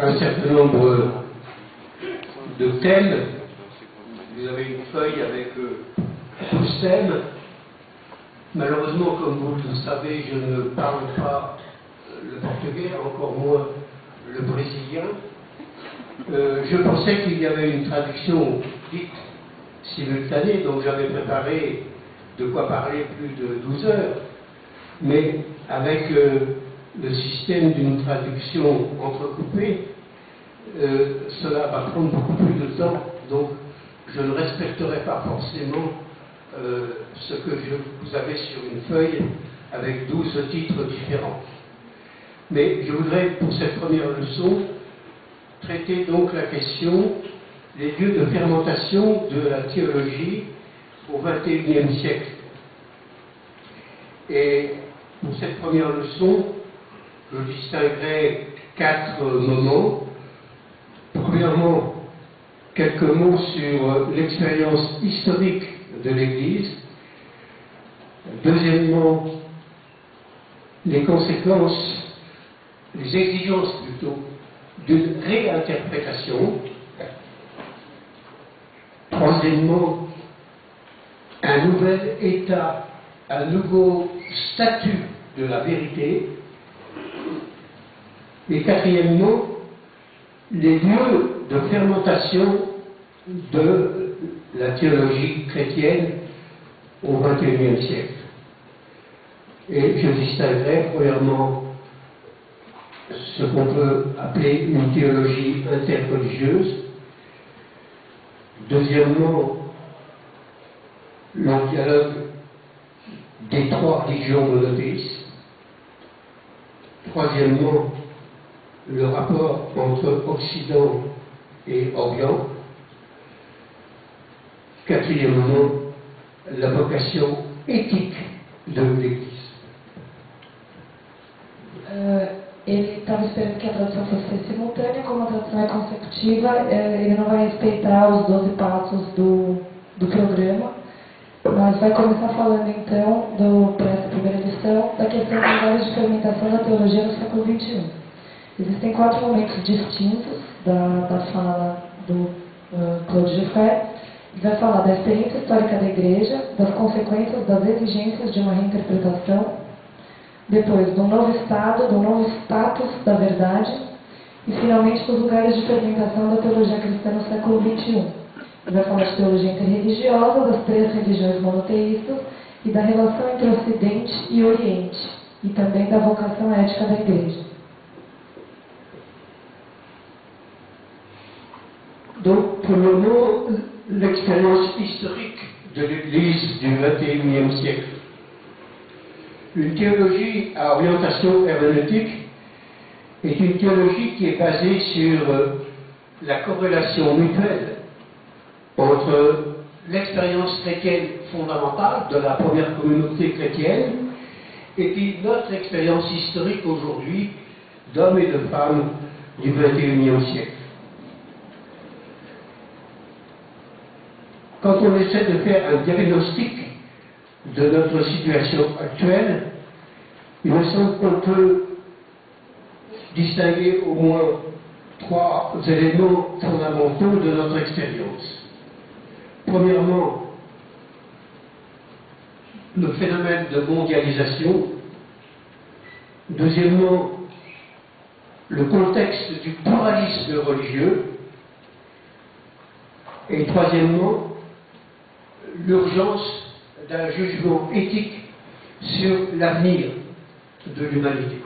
un certain nombre de thèmes. Vous avez une feuille avec 12 thèmes. Malheureusement, comme vous le savez, je ne parle pas le portugais, encore moins le brésilien. Je pensais qu'il y avait une traduction dite simultanée, donc j'avais préparé de quoi parler plus de 12 heures. Mais avec le système d'une traduction entrecoupée, cela va prendre beaucoup plus de temps, donc je ne respecterai pas forcément ce que vous avez sur une feuille avec 12 titres différents. Mais je voudrais, pour cette première leçon, traiter donc la question des lieux de fermentation de la théologie au XXIe siècle. Et pour cette première leçon, je distinguerai 4 moments. Premièrement, quelques mots sur l'expérience historique de l'Église. Deuxièmement, les conséquences, les exigences plutôt, d'une réinterprétation. Troisièmement, un nouvel état, un nouveau statut de la vérité. Et quatrièmement, les lieux de fermentation de la théologie chrétienne au XXIe siècle. Et je distinguerai premièrement ce qu'on peut appeler une théologie interreligieuse. Deuxièmement, le dialogue des 3 religions monothéistes. Troisièmement, le rapport entre Occident et Orient. Quatrièmement, la vocation éthique de l'Église. Ele estava esperando que a tradução fosse simultânea, como a tradução é consecutiva, ele não vai respeitar os 12 passos do programa, mas vai começar falando então, para essa primeira lição, da questão dos lugares de fermentação da teologia no século XXI. Existem 4 momentos distintos da fala do Claude Giffert. Ele vai falar da experiência histórica da Igreja, das consequências das exigências de uma reinterpretação, depois do novo estado, do novo status da verdade e finalmente dos lugares de fermentação da teologia cristã no século XXI. Ele vai falar de teologia interreligiosa, das 3 religiões monoteístas e da relação entre Ocidente e Oriente e também da vocação ética da Igreja. Donc, prenons l'expérience historique de l'Église du XXIe siècle. Une théologie à orientation herméneutique est une théologie qui est basée sur la corrélation mutuelle entre l'expérience chrétienne fondamentale de la première communauté chrétienne et puis notre expérience historique aujourd'hui d'hommes et de femmes du XXIe siècle. Quand on essaie de faire un diagnostic de notre situation actuelle, il me semble qu'on peut distinguer au moins 3 éléments fondamentaux de notre expérience. Premièrement, le phénomène de mondialisation. Deuxièmement, le contexte du pluralisme religieux. Et troisièmement, l'urgence d'un jugement éthique sur l'avenir de l'humanité.